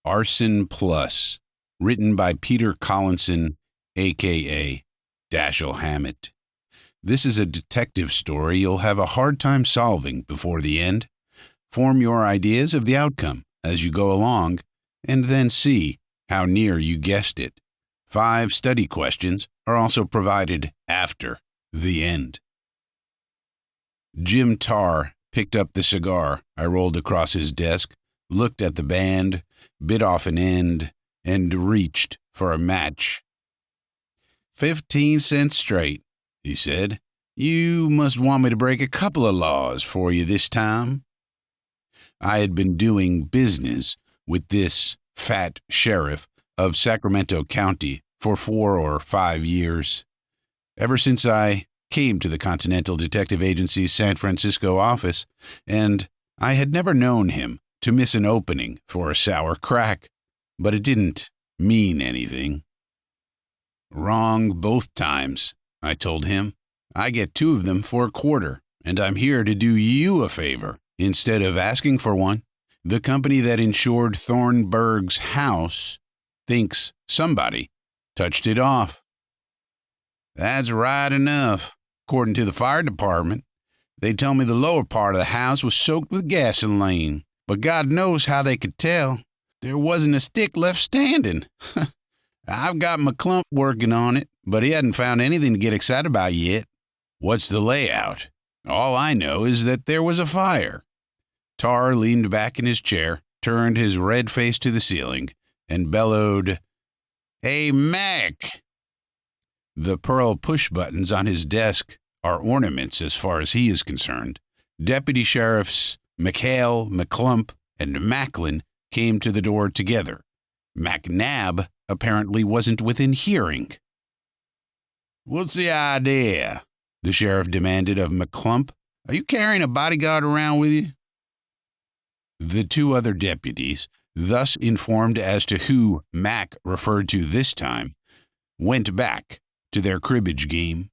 Arson Plus, written by Peter Collinson, a.k.a. Dashiell Hammett. This is a detective story you'll have a hard time solving before the end. Form your ideas of the outcome as you go along, and then see how near you guessed it. 5 study questions are also provided after the end. Jim Tarr picked up the cigar I rolled across his desk, looked at the band, bit off an end, and reached for a match. 15 cents straight, he said. You must want me to break a couple of laws for you this time. I had been doing business with this fat sheriff of Sacramento County for 4 or 5 years. Ever since I came to the Continental Detective Agency's San Francisco office, and I had never known him to miss an opening for a sour crack, but it didn't mean anything. Wrong both times, I told him. I get 2 of them for a quarter, and I'm here to do you a favor instead of asking for one. The company that insured Thornburg's house thinks somebody touched it off. That's right enough. According to the fire department, they tell me the lower part of the house was soaked with gasoline, but God knows how they could tell. There wasn't a stick left standing. I've got McClump working on it, but he hadn't found anything to get excited about yet. What's the layout? All I know is that there was a fire. Tarr leaned back in his chair, turned his red face to the ceiling, and bellowed, "Hey, Mac!" The pearl push buttons on his desk are ornaments as far as he is concerned. Deputy Sheriffs McHale, McClump, and Macklin came to the door together. McNabb apparently wasn't within hearing. "What's the idea?" the sheriff demanded of McClump. "Are you carrying a bodyguard around with you?" The 2 other deputies, thus informed as to who Mac referred to this time, went back to their cribbage game.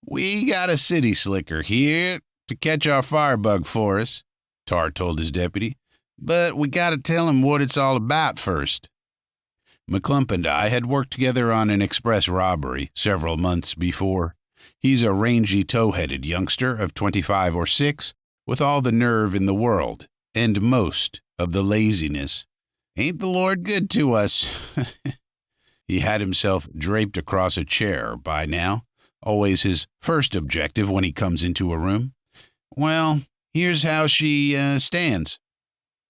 "We got a city slicker here to catch our firebug for us," Tarr told his deputy, "but we got to tell him what it's all about first." McClump and I had worked together on an express robbery several months before. He's a rangy, tow-headed youngster of 25 or 6, with all the nerve in the world and most of the laziness. Ain't the Lord good to us? He had himself draped across a chair by now, always his first objective when he comes into a room. Well, here's how she stands.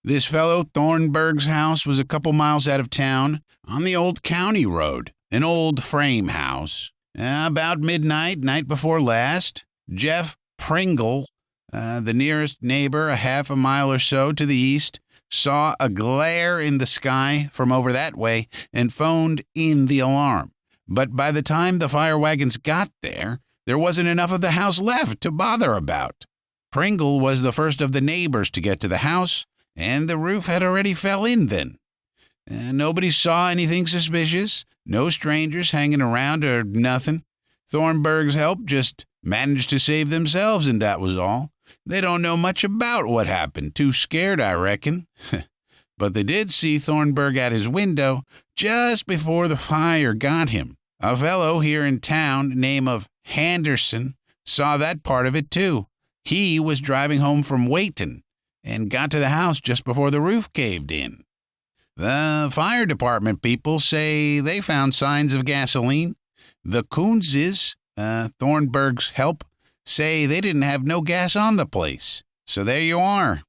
This fellow Thornburg's house was a couple miles out of town on the old county road, an old frame house. About midnight, night before last, Jeff Pringle, the nearest neighbor a half a mile or so to the east, saw a glare in the sky from over that way and phoned in the alarm. But by the time the fire wagons got there wasn't enough of the house left to bother about. Pringle was the first of the neighbors to get to the house, and the roof had already fell in then. Nobody saw anything suspicious, no strangers hanging around or nothing. Thornburg's help just managed to save themselves, and that was all. They don't know much about what happened. Too scared, I reckon. But they did see Thornburg at his window just before the fire got him. A fellow here in town, name of Henderson, saw that part of it too. He was driving home from Wayton and got to the house just before the roof caved in. The fire department people say they found signs of gasoline. The Coonses, Thornburg's help, say they didn't have no gas on the place. So there you are.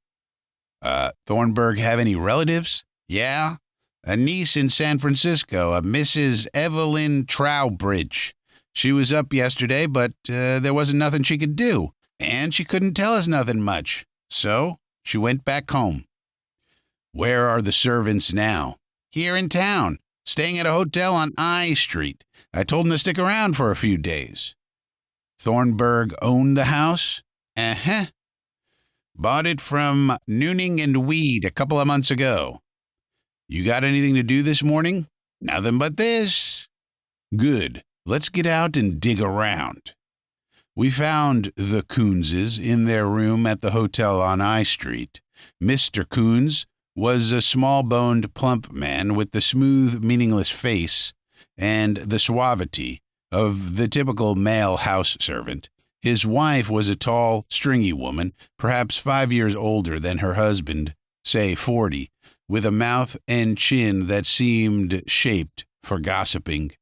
Thornburg have any relatives? Yeah. A niece in San Francisco, a Mrs. Evelyn Trowbridge. She was up yesterday, but there wasn't nothing she could do, and she couldn't tell us nothing much. So she went back home. Where are the servants now? Here in town, staying at a hotel on I Street. I told them to stick around for a few days. Thornburg owned the house? Uh-huh. Bought it from Nooning and Weed a couple of months ago. You got anything to do this morning? Nothing but this. Good. Let's get out and dig around. We found the Coonses in their room at the hotel on I Street. Mr. Coons was a small-boned, plump man with the smooth, meaningless face and the suavity of the typical male house servant. His wife was a tall, stringy woman, perhaps 5 years older than her husband, say 40, with a mouth and chin that seemed shaped for gossiping.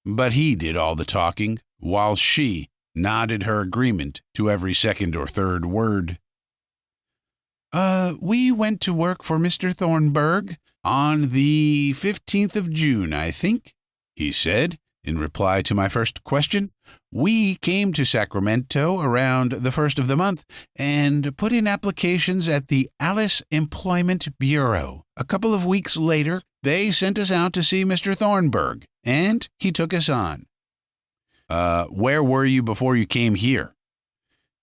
But he did all the talking, while she nodded her agreement to every second or third word. We went to work for Mr. Thornburg on the 15th of June, I think," he said, in reply to my first question. "We came to Sacramento around the 1st of the month and put in applications at the Alice Employment Bureau. A couple of weeks later, they sent us out to see Mr. Thornburg, and he took us on." Where were you before you came here?"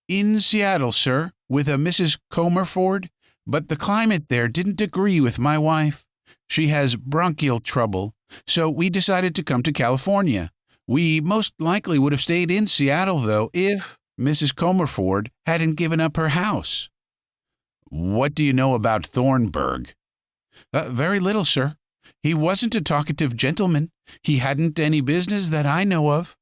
"In Seattle, sir, with a Mrs. Comerford, but the climate there didn't agree with my wife. She has bronchial trouble, so we decided to come to California. We most likely would have stayed in Seattle, though, if Mrs. Comerford hadn't given up her house." "What do you know about Thornburg?" Very little, sir. He wasn't a talkative gentleman. He hadn't any business that I know of.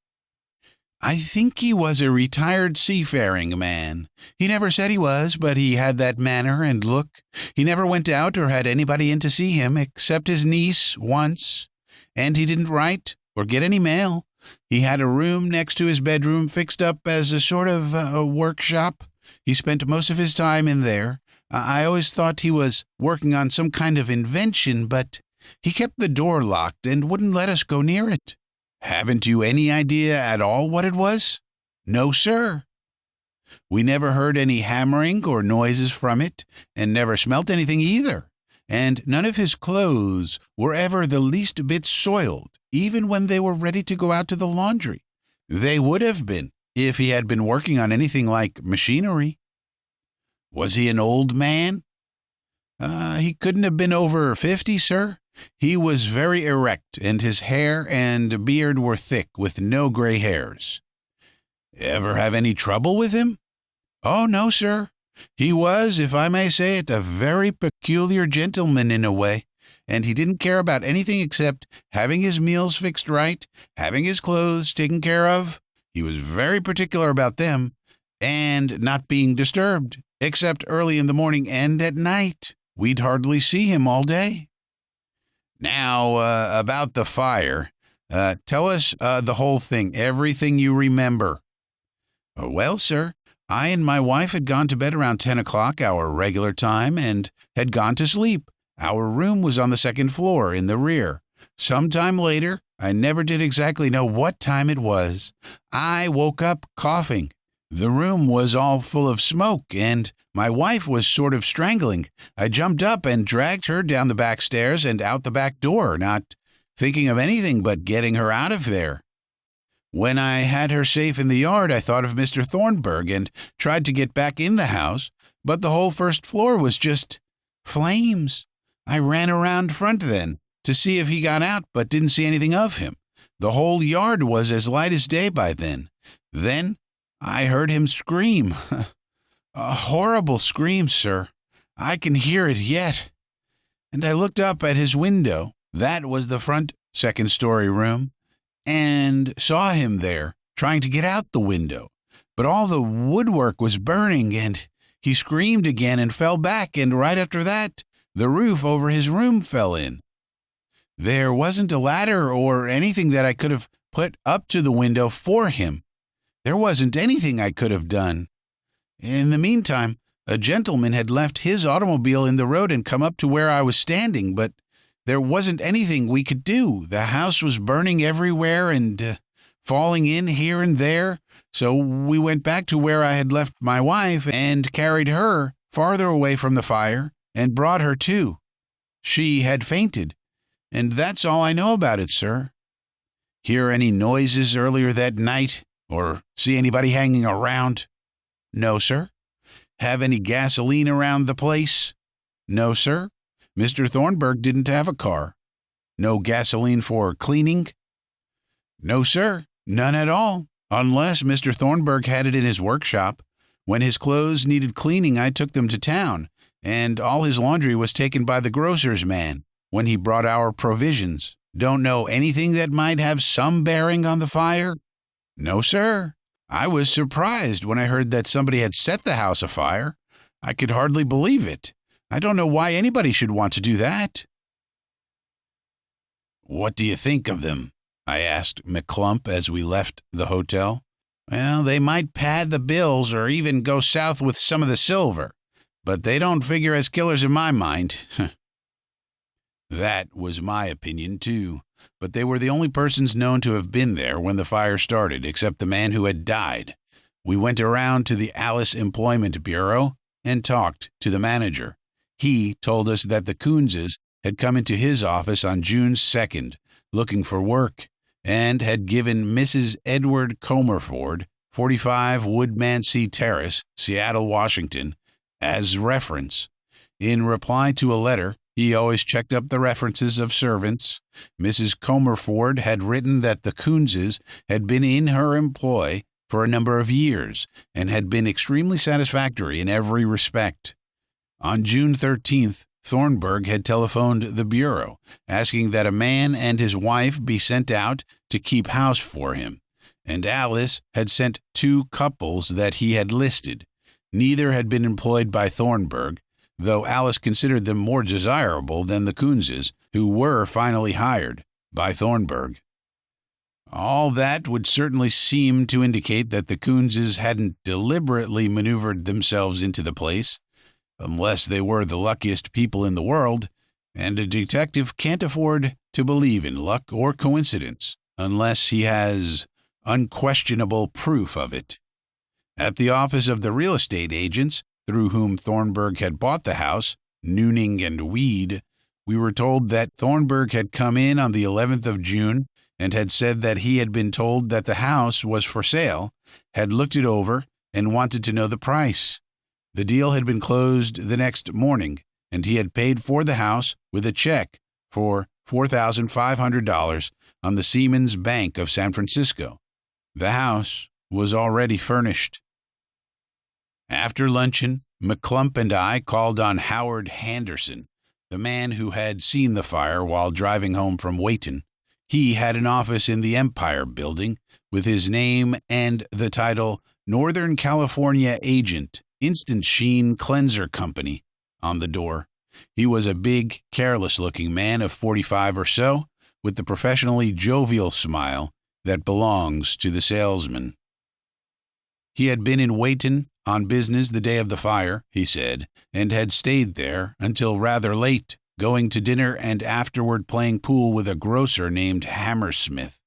I think he was a retired seafaring man. He never said he was, but he had that manner and look. He never went out or had anybody in to see him, except his niece once. And he didn't write or get any mail. He had a room next to his bedroom fixed up as a sort of a workshop. He spent most of his time in there. I always thought he was working on some kind of invention, but he kept the door locked and wouldn't let us go near it." "Haven't you any idea at all what it was?" "No, sir." "We never heard any hammering or noises from it, and never smelt anything either. And none of his clothes were ever the least bit soiled, even when they were ready to go out to the laundry. They would have been, if he had been working on anything like machinery." "Was he an old man?" He couldn't have been over 50, sir. He was very erect, and his hair and beard were thick, with no gray hairs." "Ever have any trouble with him?" "Oh, no, sir. He was, if I may say it, a very peculiar gentleman in a way, and he didn't care about anything except having his meals fixed right, having his clothes taken care of. He was very particular about them, and not being disturbed, except early in the morning and at night. We'd hardly see him all day." "Now, about the fire. Tell us the whole thing, everything you remember." "Well, sir, I and my wife had gone to bed around 10 o'clock, our regular time, and had gone to sleep. Our room was on the second floor, in the rear. Some time later, I never did exactly know what time it was, I woke up coughing. The room was all full of smoke, and my wife was sort of strangling. I jumped up and dragged her down the back stairs and out the back door, not thinking of anything but getting her out of there. When I had her safe in the yard, I thought of Mr. Thornburg and tried to get back in the house, but the whole first floor was just flames. I ran around front then to see if he got out, but didn't see anything of him. The whole yard was as light as day by then. Then I heard him scream. A horrible scream, sir. I can hear it yet. And I looked up at his window, that was the front second-story room, and saw him there, trying to get out the window. But all the woodwork was burning, and he screamed again and fell back, and right after that, the roof over his room fell in. There wasn't a ladder or anything that I could have put up to the window for him. There wasn't anything I could have done. In the meantime, a gentleman had left his automobile in the road and come up to where I was standing, but there wasn't anything we could do. The house was burning everywhere and falling in here and there, so we went back to where I had left my wife and carried her farther away from the fire and brought her to. She had fainted, and that's all I know about it, sir." "Hear any noises earlier that night? Or see anybody hanging around?" "No, sir." "Have any gasoline around the place?" "No, sir. Mr. Thornburg didn't have a car." "No gasoline for cleaning?" "No, sir. None at all, unless Mr. Thornburg had it in his workshop. When his clothes needed cleaning, I took them to town, and all his laundry was taken by the grocer's man when he brought our provisions. Don't know anything that might have some bearing on the fire? No, sir. I was surprised when I heard that somebody had set the house afire. I could hardly believe it. I don't know why anybody should want to do that. What do you think of them? I asked McClump as we left the hotel. Well, they might pad the bills or even go south with some of the silver, but they don't figure as killers in my mind. That was my opinion, too, but they were the only persons known to have been there when the fire started, except the man who had died. We went around to the Alice Employment Bureau and talked to the manager. He told us that the Coonses had come into his office on June 2nd, looking for work, and had given Mrs. Edward Comerford, 45 Woodmansee Terrace, Seattle, Washington, as reference. In reply to a letter, he always checked up the references of servants. Mrs. Comerford had written that the Coonses had been in her employ for a number of years and had been extremely satisfactory in every respect. On June 13th, Thornburg had telephoned the Bureau, asking that a man and his wife be sent out to keep house for him, and Alice had sent 2 couples that he had listed. Neither had been employed by Thornburg, though Alice considered them more desirable than the Coonses, who were finally hired by Thornburg. All that would certainly seem to indicate that the Coonses hadn't deliberately maneuvered themselves into the place, unless they were the luckiest people in the world, and a detective can't afford to believe in luck or coincidence unless he has unquestionable proof of it. At the office of the real estate agents through whom Thornburg had bought the house, Nooning and Weed, we were told that Thornburg had come in on the 11th of June and had said that he had been told that the house was for sale, had looked it over, and wanted to know the price. The deal had been closed the next morning, and he had paid for the house with a check for $4,500 on the Siemens Bank of San Francisco. The house was already furnished. After luncheon, McClump and I called on Howard Henderson, the man who had seen the fire while driving home from Wayton. He had an office in the Empire Building with his name and the title Northern California Agent, Instant Sheen Cleanser Company, on the door. He was a big, careless-looking man of 45 or so, with the professionally jovial smile that belongs to the salesman. He had been in Wayton on business the day of the fire, he said, and had stayed there until rather late, going to dinner and afterward playing pool with a grocer named Hammersmith,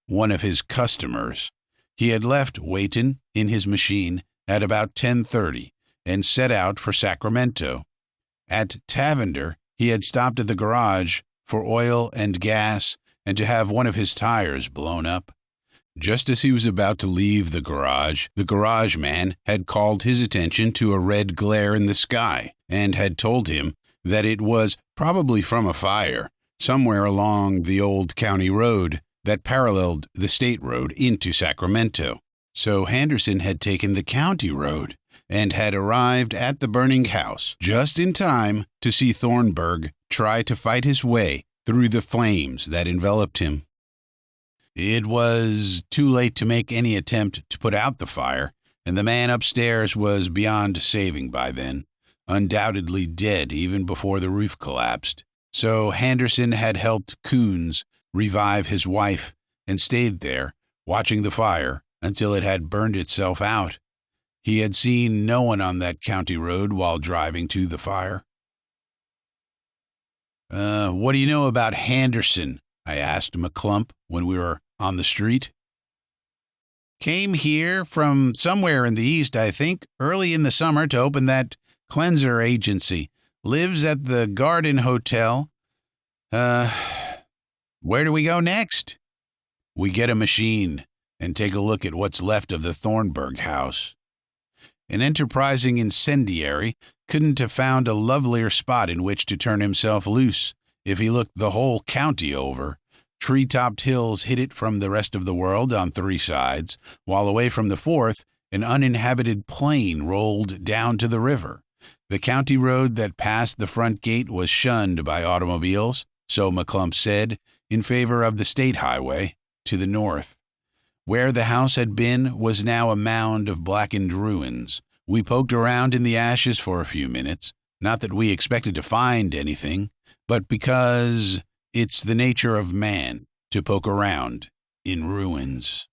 one of his customers. He had left Wayton in his machine at about 10:30 and set out for Sacramento. At Tavender, he had stopped at the garage for oil and gas and to have one of his tires blown up. Just as he was about to leave the garage man had called his attention to a red glare in the sky and had told him that it was probably from a fire somewhere along the old county road that paralleled the state road into Sacramento. So Henderson had taken the county road and had arrived at the burning house just in time to see Thornburg try to fight his way through the flames that enveloped him. It was too late to make any attempt to put out the fire, and the man upstairs was beyond saving by then, undoubtedly dead even before the roof collapsed. So Henderson had helped Coons revive his wife and stayed there, watching the fire until it had burned itself out. He had seen no one on that county road while driving to the fire. What do you know about Henderson? I asked McClump when we were on the street. Came here from somewhere in the east, I think, early in the summer to open that cleanser agency. Lives at the Garden Hotel. Where do we go next? We get a machine and take a look at what's left of the Thornburg house. An enterprising incendiary couldn't have found a lovelier spot in which to turn himself loose if he looked the whole county over. Tree-topped hills hid it from the rest of the world on 3 sides, while away from the 4th, an uninhabited plain rolled down to the river. The county road that passed the front gate was shunned by automobiles, so McClump said, in favor of the state highway to the north. Where the house had been was now a mound of blackened ruins. We poked around in the ashes for a few minutes, not that we expected to find anything, but because it's the nature of man to poke around in ruins.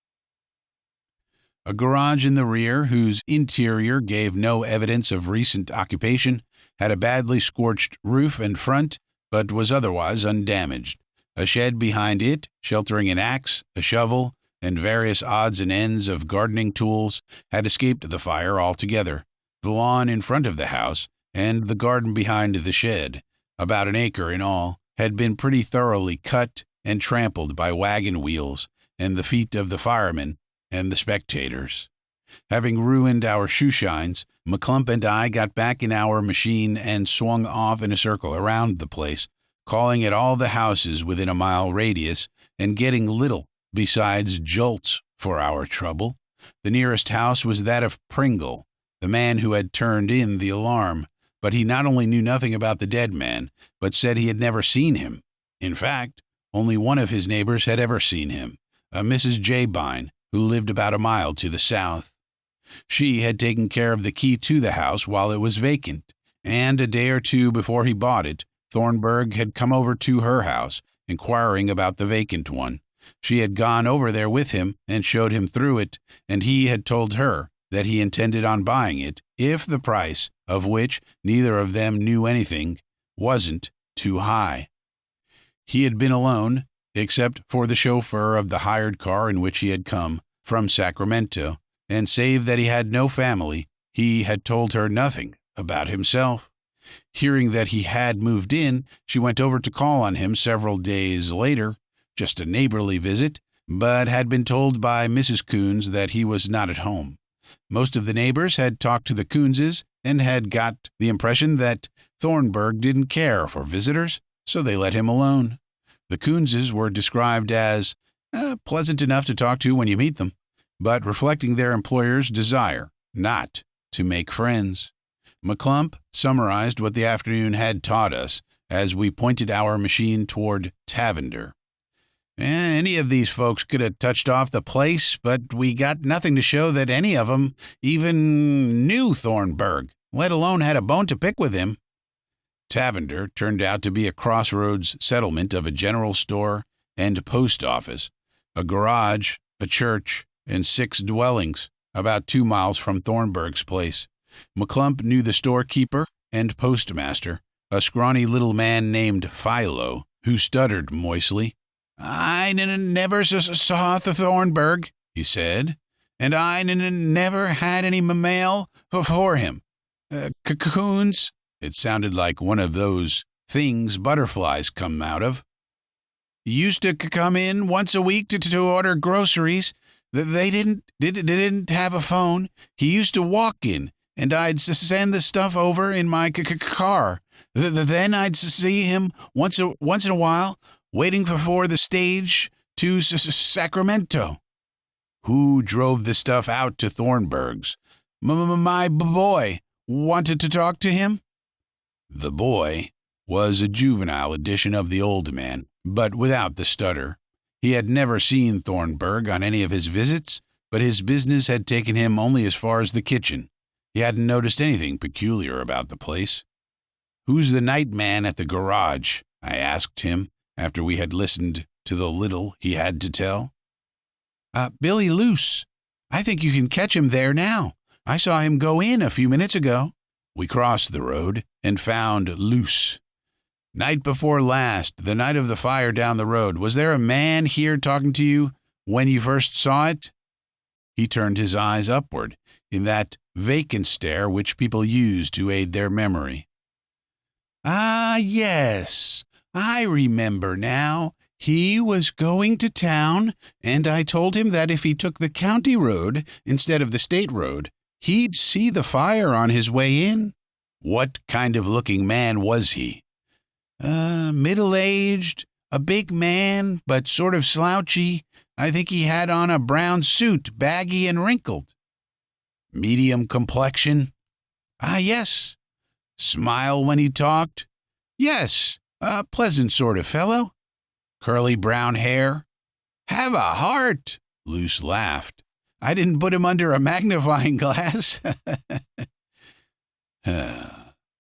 A garage in the rear, whose interior gave no evidence of recent occupation, had a badly scorched roof and front, but was otherwise undamaged. A shed behind it, sheltering an axe, a shovel, and various odds and ends of gardening tools, had escaped the fire altogether. The lawn in front of the house, and the garden behind the shed, about an acre in all, had been pretty thoroughly cut and trampled by wagon wheels and the feet of the firemen and the spectators. Having ruined our shoe shines, McClump and I got back in our machine and swung off in a circle around the place, calling at all the houses within a mile radius and getting little besides jolts for our trouble. The nearest house was that of Pringle, the man who had turned in the alarm, but he not only knew nothing about the dead man, but said he had never seen him. In fact, only one of his neighbors had ever seen him, a Mrs. Jabine, who lived about a mile to the south. She had taken care of the key to the house while it was vacant, and a day or two before he bought it, Thornburg had come over to her house, inquiring about the vacant one. She had gone over there with him and showed him through it, and he had told her that he intended on buying it, if the price, of which neither of them knew anything, wasn't too high. He had been alone, except for the chauffeur of the hired car in which he had come from Sacramento, and save that he had no family, he had told her nothing about himself. Hearing that he had moved in, she went over to call on him several days later, just a neighborly visit, but had been told by Mrs. Coons that he was not at home. Most of the neighbors had talked to the Coonses and had got the impression that Thornburg didn't care for visitors, so they let him alone. The Coonses were described as pleasant enough to talk to when you meet them, but reflecting their employer's desire not to make friends. McClump summarized what the afternoon had taught us as we pointed our machine toward Tavender. Any of these folks could have touched off the place, but we got nothing to show that any of them even knew Thornburg, let alone had a bone to pick with him. Tavender turned out to be a crossroads settlement of a general store and post office, a garage, a church, and 6 dwellings, about 2 miles from Thornburg's place. McClump knew the storekeeper and postmaster, a scrawny little man named Philo, who stuttered moistly. "I never saw Thornburg," he said, "and I never had any mail for him. Cocoons." It sounded like one of those things butterflies come out of. "He used to come in once a week to order groceries. They didn't have a phone. He used to walk in, and I'd send the stuff over in my car. Then I'd see him once in a while, waiting for the stage to Sacramento." "Who drove the stuff out to Thornburg's?" My boy. Wanted to talk to him." The boy was a juvenile edition of the old man, but without the stutter. He had never seen Thornburg on any of his visits, but his business had taken him only as far as the kitchen. He hadn't noticed anything peculiar about the place. "Who's the night man at the garage?" I asked him, after we had listened to the little he had to tell. Billy Luce. I think you can catch him there now. I saw him go in a few minutes ago." We crossed the road and found Luce. "Night before last, the night of the fire down the road, was there a man here talking to you when you first saw it?" He turned his eyes upward in that vacant stare which people use to aid their memory. Yes, I remember now. He was going to town, and I told him that if he took the county road instead of the state road, he'd see the fire on his way in." "What kind of looking man was he?" Middle-aged, a big man, but sort of slouchy. I think he had on a brown suit, baggy and wrinkled." "Medium complexion?" Yes. Smile when he talked? Yes, a pleasant sort of fellow. Curly brown hair? Have a heart, Luce laughed. I didn't put him under a magnifying glass.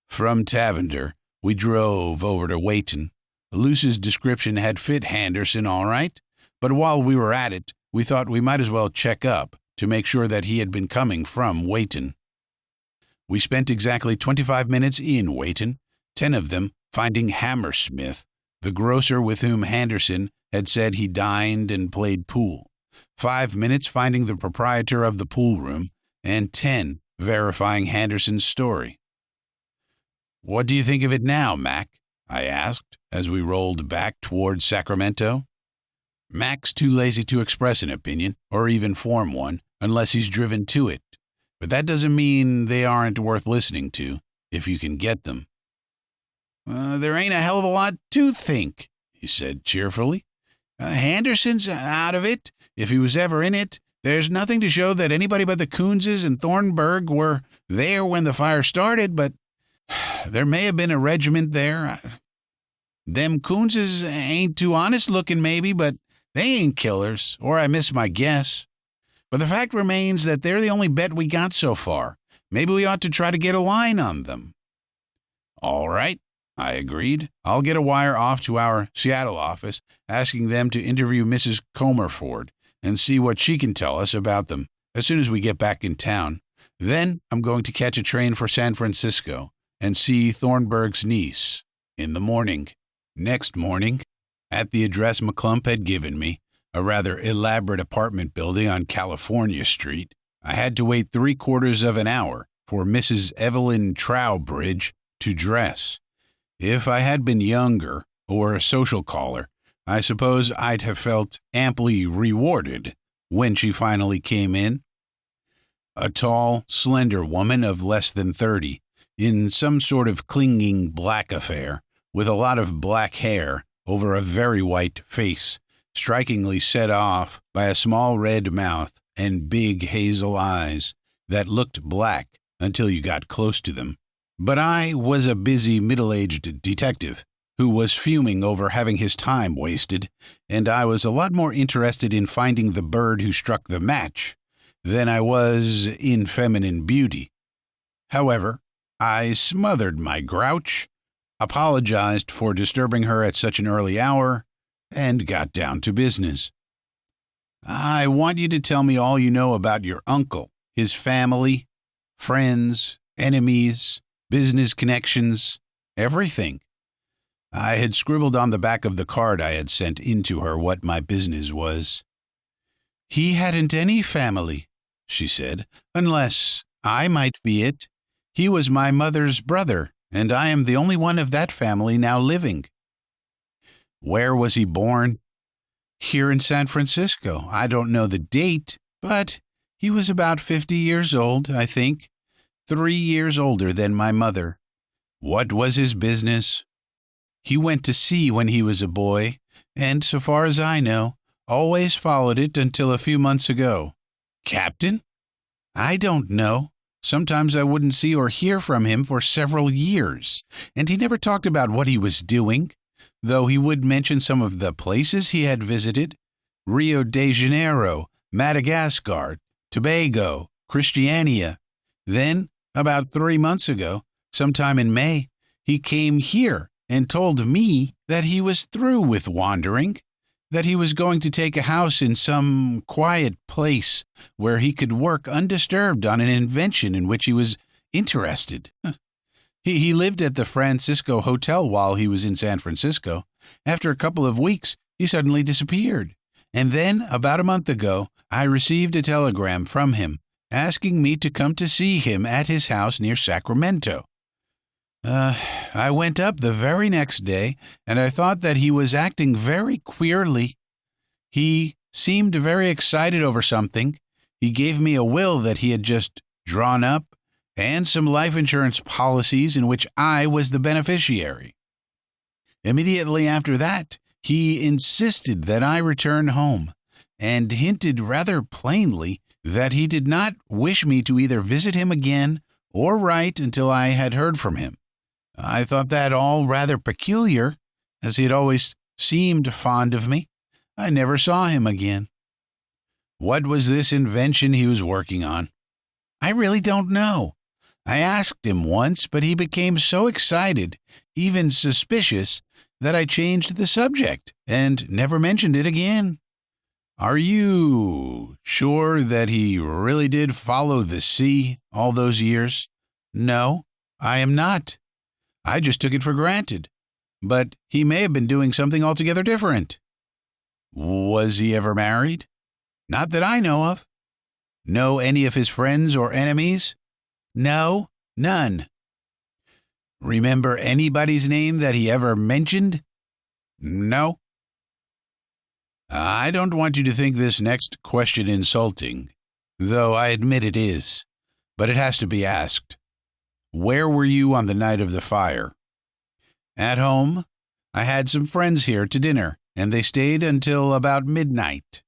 From Tavender, we drove over to Wayton. Luce's description had fit Henderson all right, but while we were at it, we thought we might as well check up to make sure that he had been coming from Wayton. We spent exactly 25 minutes in Wayton, 10 of them finding Hammersmith, the grocer with whom Henderson had said he dined and played pool, 5 minutes finding the proprietor of the pool room, and 10 verifying Henderson's story. What do you think of it now, Mac? I asked as we rolled back towards Sacramento. Mac's too lazy to express an opinion, or even form one, unless he's driven to it. But that doesn't mean they aren't worth listening to, if you can get them. There ain't a hell of a lot to think, he said cheerfully. Henderson's out of it, if he was ever in it. There's nothing to show that anybody but the Coonses and Thornburg were there when the fire started, but there may have been a regiment there. Them Coonses ain't too honest looking maybe, but they ain't killers, or I miss my guess. But the fact remains that they're the only bet we got so far. Maybe we ought to try to get a line on them. All right, I agreed. I'll get a wire off to our Seattle office, asking them to interview Mrs. Comerford and see what she can tell us about them as soon as we get back in town. Then I'm going to catch a train for San Francisco and see Thornburg's niece in the morning. Next morning, at the address McClump had given me, a rather elaborate apartment building on California Street, I had to wait 3/4 of an hour for Mrs. Evelyn Trowbridge to dress. If I had been younger, or a social caller, I suppose I'd have felt amply rewarded when she finally came in. A tall, slender woman of less than 30, in some sort of clinging black affair, with a lot of black hair over a very white face, strikingly set off by a small red mouth and big hazel eyes that looked black until you got close to them. But I was a busy middle-aged detective who was fuming over having his time wasted, and I was a lot more interested in finding the bird who struck the match than I was in feminine beauty. However, I smothered my grouch, apologized for disturbing her at such an early hour, and got down to business. I want you to tell me all you know about your uncle, his family, friends, enemies, business connections, everything. I had scribbled on the back of the card I had sent in to her what my business was. He hadn't any family, she said, unless I might be it. He was my mother's brother, and I am the only one of that family now living. Where was he born? Here in San Francisco. I don't know the date, but he was about 50 years old, I think. 3 years older than my mother. What was his business? He went to sea when he was a boy, and, so far as I know, always followed it until a few months ago. Captain? I don't know. Sometimes I wouldn't see or hear from him for several years, and he never talked about what he was doing, though he would mention some of the places he had visited: Rio de Janeiro, Madagascar, Tobago, Christiania. Then, about 3 months ago, sometime in May, he came here and told me that he was through with wandering, that he was going to take a house in some quiet place where he could work undisturbed on an invention in which he was interested. He lived at the Francisco Hotel while he was in San Francisco. After a couple of weeks, he suddenly disappeared. And then, about a month ago, I received a telegram from him asking me to come to see him at his house near Sacramento. I went up the very next day, and I thought that he was acting very queerly. He seemed very excited over something. He gave me a will that he had just drawn up, and some life insurance policies in which I was the beneficiary. Immediately after that, he insisted that I return home, and hinted rather plainly that he did not wish me to either visit him again or write until I had heard from him. I thought that all rather peculiar, as he had always seemed fond of me. I never saw him again. What was this invention he was working on? I really don't know. I asked him once, but he became so excited, even suspicious, that I changed the subject and never mentioned it again. Are you sure that he really did follow the sea all those years? No, I am not. I just took it for granted. But he may have been doing something altogether different. Was he ever married? Not that I know of. Know any of his friends or enemies? No, none. Remember anybody's name that he ever mentioned? No. I don't want you to think this next question insulting, though I admit it is, but it has to be asked. Where were you on the night of the fire? At home. I had some friends here to dinner, and they stayed until about midnight.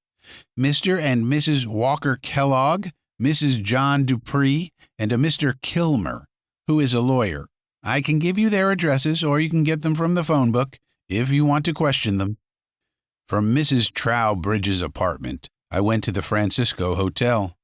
Mr. and Mrs. Walker Kellogg, Mrs. John Dupree, and a Mr. Kilmer, who is a lawyer. I can give you their addresses, or you can get them from the phone book, if you want to question them. From Mrs. Trowbridge's apartment, I went to the Francisco Hotel.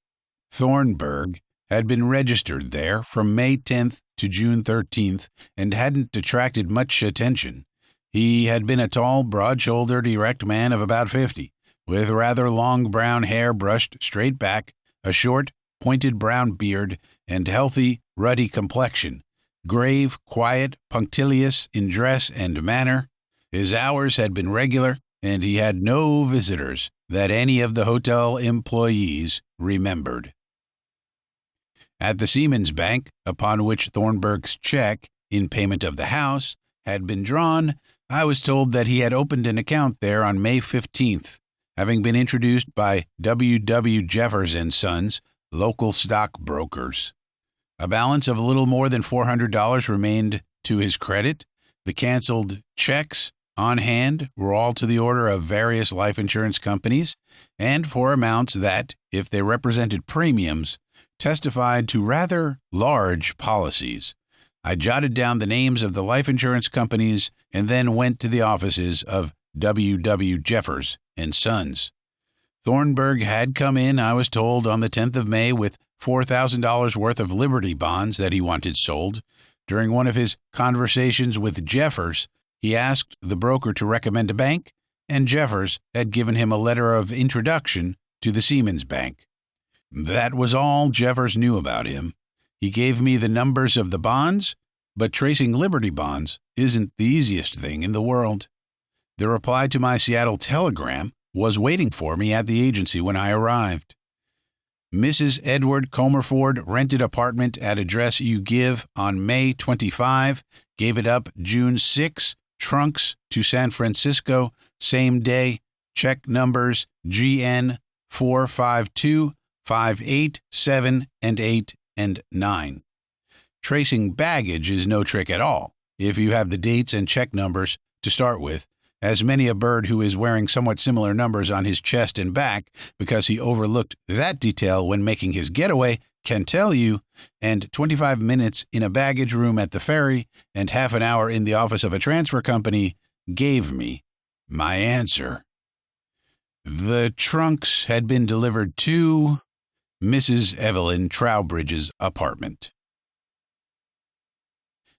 Thornburg had been registered there from May 10th to June 13th and hadn't attracted much attention. He had been a tall, broad-shouldered, erect man of about 50, with rather long brown hair brushed straight back, a short, pointed brown beard, and healthy, ruddy complexion. Grave, quiet, punctilious in dress and manner. His hours had been regular, and he had no visitors that any of the hotel employees remembered. At the Siemens Bank, upon which Thornburg's check, in payment of the house, had been drawn, I was told that he had opened an account there on May 15th, having been introduced by W. Jeffers & Sons, local stockbrokers. A balance of a little more than $400 remained to his credit. The canceled checks on hand were all to the order of various life insurance companies, and for amounts that, if they represented premiums, testified to rather large policies. I jotted down the names of the life insurance companies and then went to the offices of W. Jeffers & Sons. Thornburg had come in, I was told, on the 10th of May with $4,000 worth of Liberty bonds that he wanted sold. During one of his conversations with Jeffers, he asked the broker to recommend a bank, and Jeffers had given him a letter of introduction to the Siemens Bank. That was all Jeffers knew about him. He gave me the numbers of the bonds, but tracing Liberty bonds isn't the easiest thing in the world. The reply to my Seattle telegram was waiting for me at the agency when I arrived. Mrs. Edward Comerford rented apartment at address you give on May 25, gave it up June 6, trunks to San Francisco, same day, check numbers GN 452, 58, 7, and 8, and 9. Tracing baggage is no trick at all, if you have the dates and check numbers to start with, as many a bird who is wearing somewhat similar numbers on his chest and back because he overlooked that detail when making his getaway can tell you, and 25 minutes in a baggage room at the ferry and half an hour in the office of a transfer company gave me my answer. The trunks had been delivered to Mrs. Evelyn Trowbridge's apartment.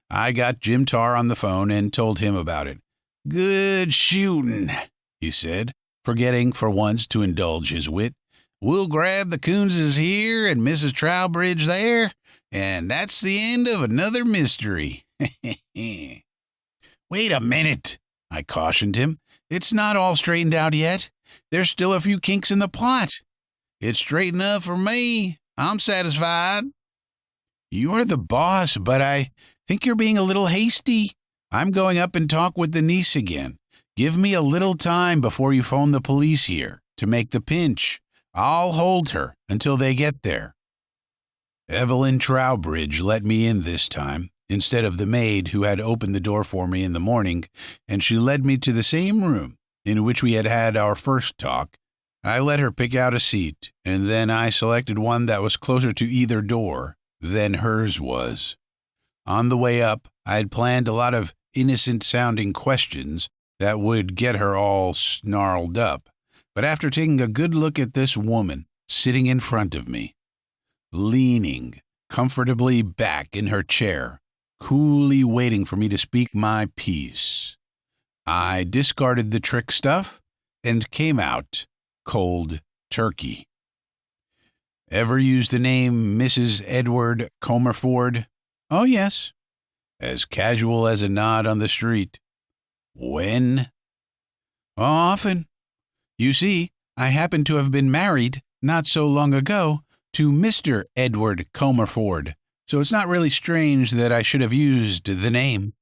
I got Jim Tarr on the phone and told him about it. "Good shooting," he said, forgetting for once to indulge his wit. "We'll grab the Coonses here and Mrs. Trowbridge there, and that's the end of another mystery." "Wait a minute," I cautioned him. "It's not all straightened out yet. There's still a few kinks in the plot. It's straight enough for me. I'm satisfied." "You're the boss, but I think you're being a little hasty. I'm going up and talk with the niece again. Give me a little time before you phone the police here to make the pinch. I'll hold her until they get there." Evelyn Trowbridge let me in this time, instead of the maid who had opened the door for me in the morning, and she led me to the same room in which we had had our first talk. I let her pick out a seat, and then I selected one that was closer to either door than hers was. On the way up, I had planned a lot of innocent-sounding questions that would get her all snarled up. But after taking a good look at this woman sitting in front of me, leaning comfortably back in her chair, coolly waiting for me to speak my piece, I discarded the trick stuff and came out cold turkey. Ever use the name Mrs. Edward Comerford? Oh, yes. As casual as a nod on the street. When? Often. You see, I happen to have been married, not so long ago, to Mr. Edward Comerford, so it's not really strange that I should have used the name.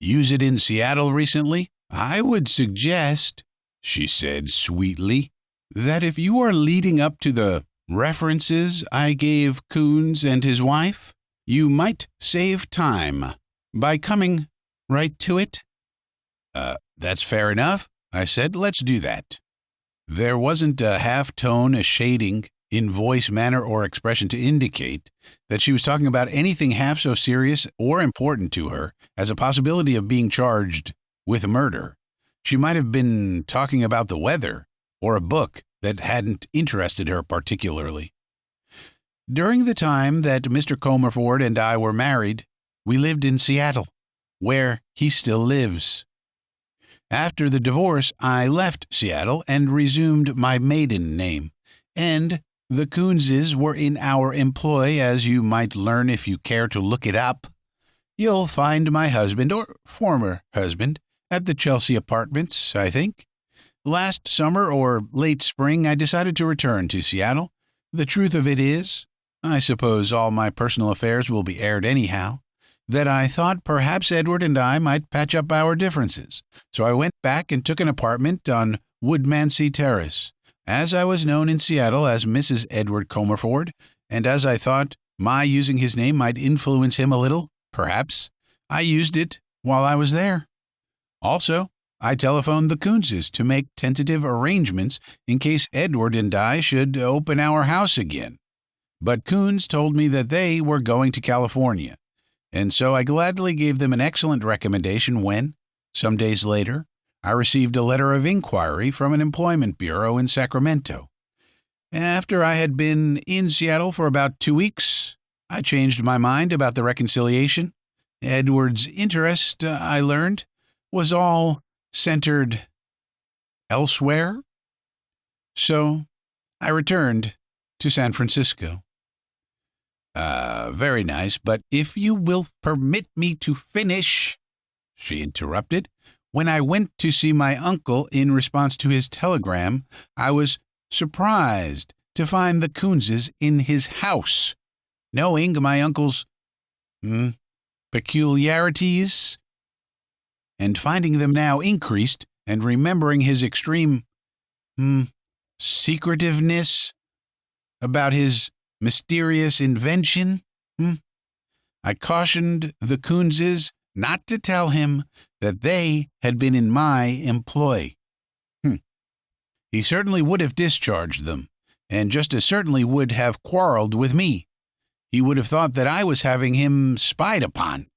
Use it in Seattle recently? I would suggest, she said sweetly, that if you are leading up to the references I gave Coons and his wife, you might save time by coming right to it. That's fair enough, I said. Let's do that. There wasn't a half tone, a shading in voice, manner, or expression to indicate that she was talking about anything half so serious or important to her as a possibility of being charged with murder. She might have been talking about the weather or a book that hadn't interested her particularly. During the time that Mr. Comerford and I were married, we lived in Seattle, where he still lives. After the divorce, I left Seattle and resumed my maiden name, and the Coonses were in our employ, as you might learn if you care to look it up. You'll find my husband, or former husband, at the Chelsea Apartments, I think. Last summer or late spring, I decided to return to Seattle. The truth of it is, I suppose all my personal affairs will be aired anyhow, that I thought perhaps Edward and I might patch up our differences. So I went back and took an apartment on Woodmansey Terrace. As I was known in Seattle as Mrs. Edward Comerford, and as I thought my using his name might influence him a little, perhaps, I used it while I was there. Also, I telephoned the Coonses to make tentative arrangements in case Edward and I should open our house again. But Coons told me that they were going to California, and so I gladly gave them an excellent recommendation when, some days later, I received a letter of inquiry from an employment bureau in Sacramento. After I had been in Seattle for about 2 weeks, I changed my mind about the reconciliation. Edward's interest, I learned, was all centered elsewhere. So I returned to San Francisco. Very nice, but if you will permit me to finish, she interrupted. When I went to see my uncle in response to his telegram, I was surprised to find the Coonses in his house. Knowing my uncle's peculiarities and finding them now increased, and remembering his extreme secretiveness about his mysterious invention, I cautioned the Coonses not to tell him that they had been in my employ. He certainly would have discharged them, and just as certainly would have quarreled with me. He would have thought that I was having him spied upon.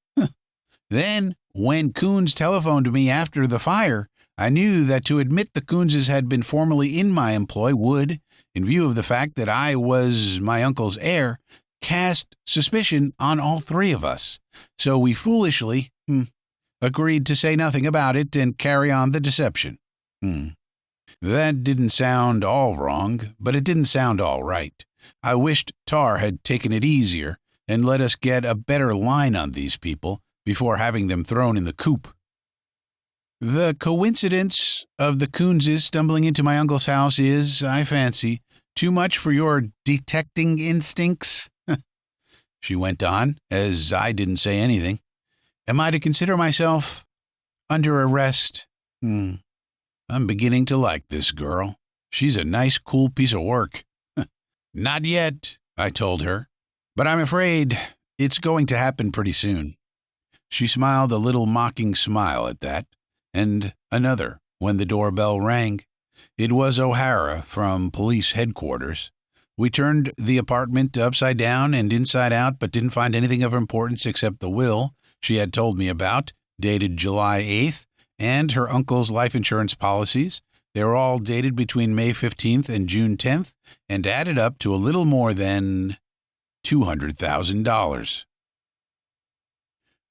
Then, when Coons telephoned me after the fire, I knew that to admit the Coonses had been formerly in my employ would, in view of the fact that I was my uncle's heir, cast suspicion on all three of us. So we foolishly agreed to say nothing about it and carry on the deception. That didn't sound all wrong, but it didn't sound all right. I wished Tar had taken it easier and let us get a better line on these people before having them thrown in the coop. The coincidence of the Coonses stumbling into my uncle's house is, I fancy, too much for your detecting instincts, she went on, as I didn't say anything. Am I to consider myself under arrest? I'm beginning to like this girl. She's a nice, cool piece of work. Not yet, I told her, but I'm afraid it's going to happen pretty soon. She smiled a little mocking smile at that, and another when the doorbell rang. It was O'Hara from police headquarters. We turned the apartment upside down and inside out, but didn't find anything of importance except the will she had told me about, dated July 8th, and her uncle's life insurance policies. They were all dated between May 15th and June 10th and added up to a little more than $200,000.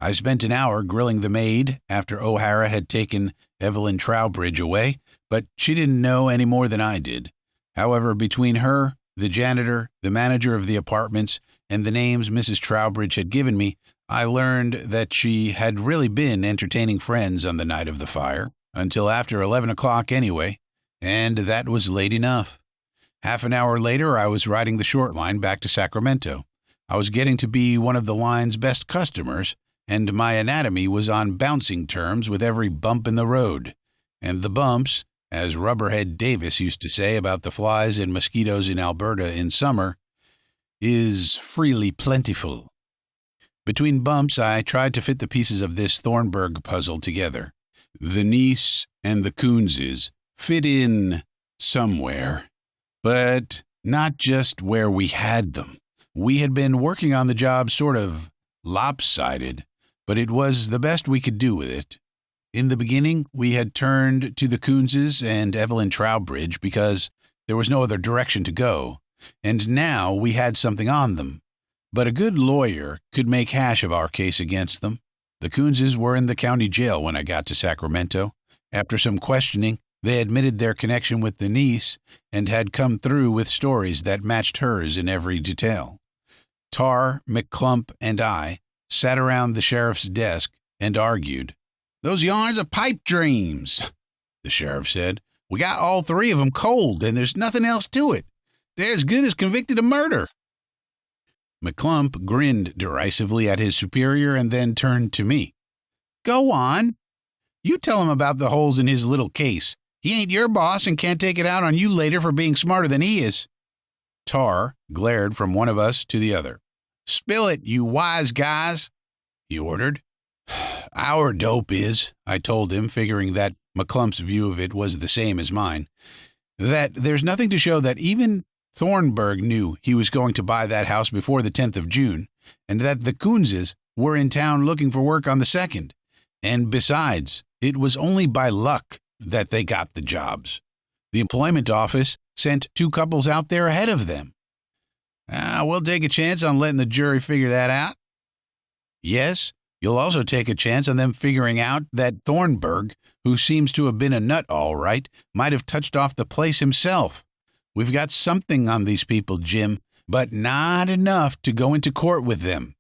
I spent an hour grilling the maid after O'Hara had taken Evelyn Trowbridge away, but she didn't know any more than I did. However, between her, the janitor, the manager of the apartments, and the names Mrs. Trowbridge had given me, I learned that she had really been entertaining friends on the night of the fire, until after 11 o'clock anyway, and that was late enough. Half an hour later, I was riding the short line back to Sacramento. I was getting to be one of the line's best customers, and my anatomy was on bouncing terms with every bump in the road. And the bumps, as Rubberhead Davis used to say about the flies and mosquitoes in Alberta in summer, is freely plentiful. Between bumps, I tried to fit the pieces of this Thornburg puzzle together. The niece and the Coonses fit in somewhere, but not just where we had them. We had been working on the job sort of lopsided, but it was the best we could do with it. In the beginning, we had turned to the Coonses and Evelyn Trowbridge because there was no other direction to go, and now we had something on them. But a good lawyer could make hash of our case against them. The Coonses were in the county jail when I got to Sacramento. After some questioning, they admitted their connection with the niece and had come through with stories that matched hers in every detail. Tar, McClump, and I sat around the sheriff's desk and argued. "Those yarns are pipe dreams," the sheriff said. "We got all three of them cold, and there's nothing else to it. They're as good as convicted of murder." McClump grinned derisively at his superior and then turned to me. "Go on. You tell him about the holes in his little case. He ain't your boss and can't take it out on you later for being smarter than he is." Tar glared from one of us to the other. "Spill it, you wise guys," he ordered. "Our dope is," I told him, figuring that McClump's view of it was the same as mine, "that there's nothing to show that even Thornburg knew he was going to buy that house before the 10th of June, and that the Coonses were in town looking for work on the 2nd. And besides, it was only by luck that they got the jobs. The employment office sent two couples out there ahead of them." "We'll take a chance on letting the jury figure that out." "Yes, you'll also take a chance on them figuring out that Thornburg, who seems to have been a nut all right, might have touched off the place himself. We've got something on these people, Jim, but not enough to go into court with them.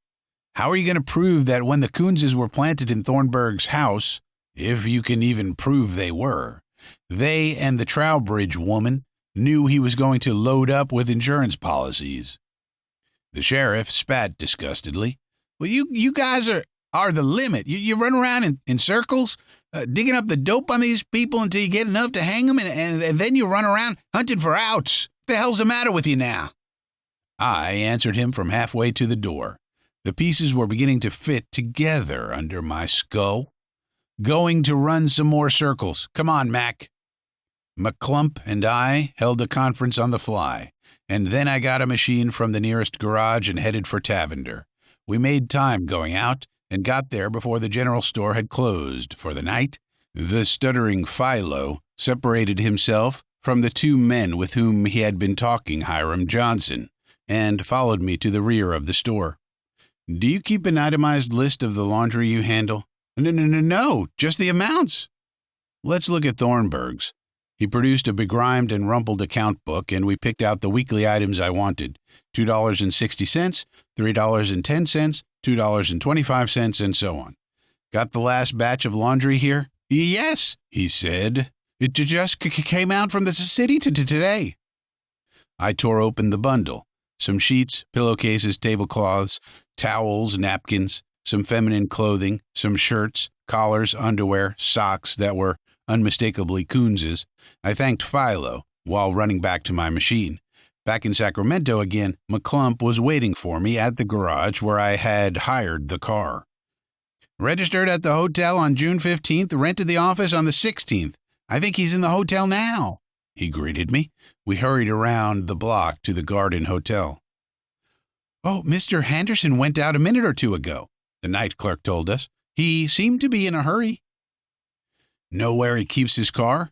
How are you going to prove that when the Coonses were planted in Thornburg's house, if you can even prove they were, they and the Trowbridge woman knew he was going to load up with insurance policies?" The sheriff spat disgustedly. "Well, you guys are the limit. You run around in circles, digging up the dope on these people until you get enough to hang them, and then you run around hunting for outs. What the hell's the matter with you now?" I answered him from halfway to the door. The pieces were beginning to fit together under my skull. "Going to run some more circles. Come on, Mac." McClump and I held a conference on the fly, and then I got a machine from the nearest garage and headed for Tavender. We made time going out and got there before the general store had closed for the night. The stuttering Philo separated himself from the two men with whom he had been talking, Hiram Johnson, and followed me to the rear of the store. "Do you keep an itemized list of the laundry you handle?" No, just the amounts." "Let's look at Thornburg's." He produced a begrimed and rumpled account book, and we picked out the weekly items I wanted: $2.60, $3.10, $2.25, and so on. "Got the last batch of laundry here?" "Yes," he said. "It just came out from the city today." I tore open the bundle. Some sheets, pillowcases, tablecloths, towels, napkins, some feminine clothing, some shirts, collars, underwear, socks that were unmistakably Coonses. I thanked Philo while running back to my machine. Back in Sacramento again, McClump was waiting for me at the garage where I had hired the car. "Registered at the hotel on June 15th, rented the office on the 16th. I think he's in the hotel now," he greeted me. We hurried around the block to the Garden Hotel. "Oh, Mr. Henderson went out a minute or two ago," the night clerk told us. He seemed to be in a hurry. Know where he keeps his car?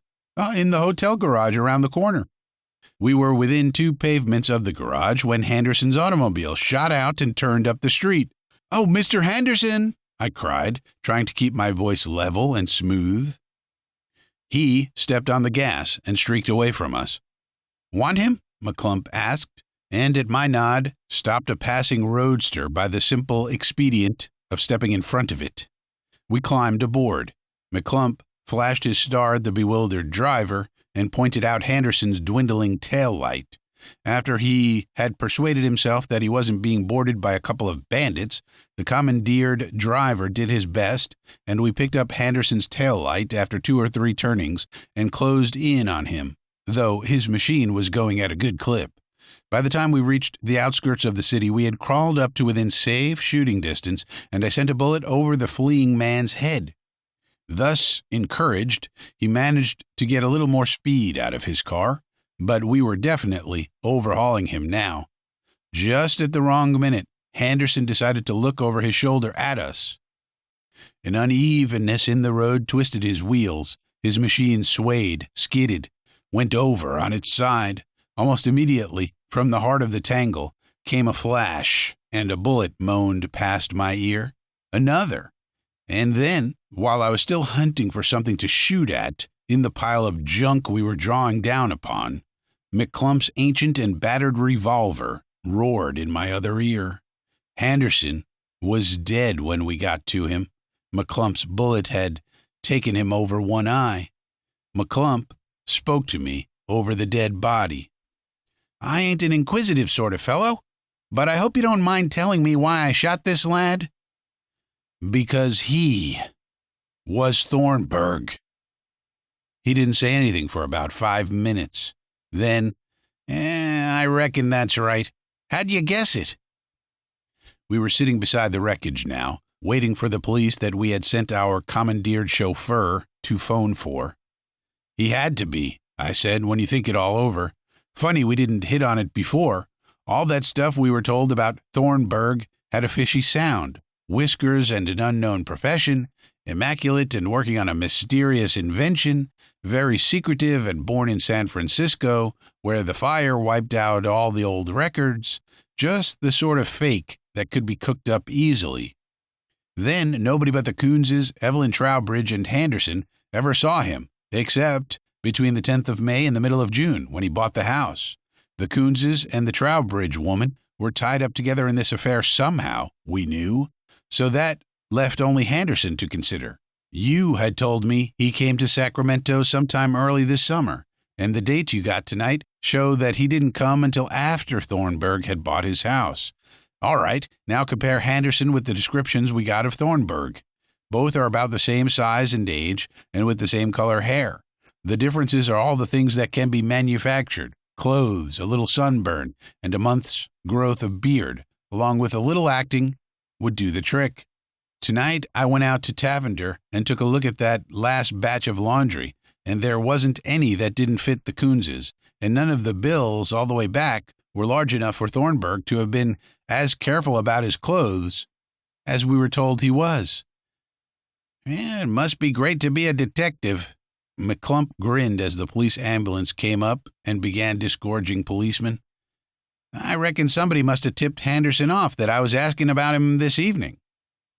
In the hotel garage around the corner. We were within 2 pavements of the garage when Henderson's automobile shot out and turned up the street. "Oh, Mr. Henderson!" I cried, trying to keep my voice level and smooth. He stepped on the gas and streaked away from us. "Want him?" McClump asked, and at my nod, stopped a passing roadster by the simple expedient of stepping in front of it. We climbed aboard. McClump flashed his star at the bewildered driver and pointed out Henderson's dwindling tail light. After he had persuaded himself that he wasn't being boarded by a couple of bandits, the commandeered driver did his best, and we picked up Henderson's tail light after 2 or 3 turnings and closed in on him, though his machine was going at a good clip. By the time we reached the outskirts of the city, we had crawled up to within safe shooting distance, and I sent a bullet over the fleeing man's head. Thus encouraged, he managed to get a little more speed out of his car, but we were definitely overhauling him now. Just at the wrong minute, Henderson decided to look over his shoulder at us. An unevenness in the road twisted his wheels. His machine swayed, skidded, went over on its side. Almost immediately, from the heart of the tangle, came a flash, and a bullet moaned past my ear. Another. And then, while I was still hunting for something to shoot at in the pile of junk we were drawing down upon, McClump's ancient and battered revolver roared in my other ear. Henderson was dead when we got to him. McClump's bullet had taken him over one eye. McClump spoke to me over the dead body. "I ain't an inquisitive sort of fellow, but I hope you don't mind telling me why I shot this lad." "Because he was Thornburg." He didn't say anything for about 5 minutes. Then, I reckon that's right. How'd you guess it?" We were sitting beside the wreckage now, waiting for the police that we had sent our commandeered chauffeur to phone for. "He had to be," I said, "when you think it all over. Funny we didn't hit on it before. All that stuff we were told about Thornburg had a fishy sound. Whiskers and an unknown profession, immaculate and working on a mysterious invention, very secretive and born in San Francisco, where the fire wiped out all the old records, just the sort of fake that could be cooked up easily. Then nobody but the Coonses, Evelyn Trowbridge, and Henderson ever saw him, except between the 10th of May and the middle of June, when he bought the house. The Coonses and the Trowbridge woman were tied up together in this affair somehow, we knew, so that left only Henderson to consider. You had told me he came to Sacramento sometime early this summer, and the dates you got tonight show that he didn't come until after Thornburg had bought his house. All right, now compare Henderson with the descriptions we got of Thornburg. Both are about the same size and age, and with the same color hair. The differences are all the things that can be manufactured: clothes, a little sunburn, and a month's growth of beard, along with a little acting, would do the trick. Tonight, I went out to Tavender and took a look at that last batch of laundry, and there wasn't any that didn't fit the Coonses, and none of the bills all the way back were large enough for Thornburg to have been as careful about his clothes as we were told he was. It must be great to be a detective. McClump grinned as the police ambulance came up and began disgorging policemen. I reckon somebody must have tipped Henderson off that I was asking about him this evening.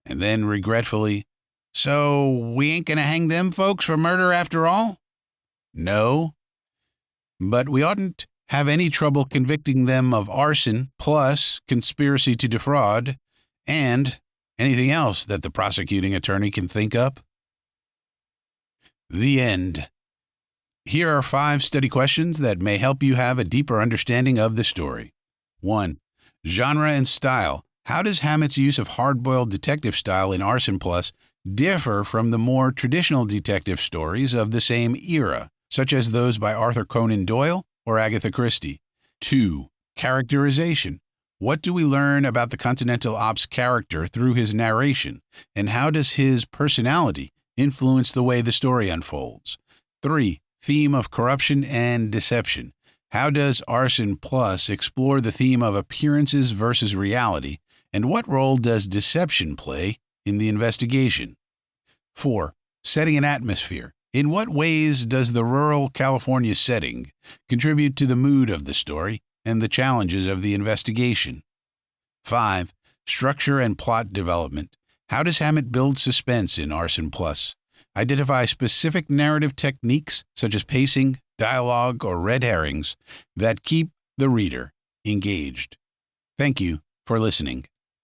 And then, regretfully, so we ain't gonna hang them folks for murder after all? No. But we oughtn't have any trouble convicting them of arson, plus conspiracy to defraud, and anything else that the prosecuting attorney can think up. The end. Here are 5 study questions that may help you have a deeper understanding of the story. 1. Genre and style. How does Hammett's use of hard-boiled detective style in Arson Plus differ from the more traditional detective stories of the same era, such as those by Arthur Conan Doyle or Agatha Christie? 2. Characterization. What do we learn about the Continental Op's character through his narration, and how does his personality influence the way the story unfolds? 3. Theme of corruption and deception. How does Arson Plus explore the theme of appearances versus reality, and what role does deception play in the investigation? 4. Setting an atmosphere. In what ways does the rural California setting contribute to the mood of the story and the challenges of the investigation? 5. Structure and plot development. How does Hammett build suspense in Arson Plus? Identify specific narrative techniques such as pacing, dialogue, or red herrings that keep the reader engaged. Thank you for listening.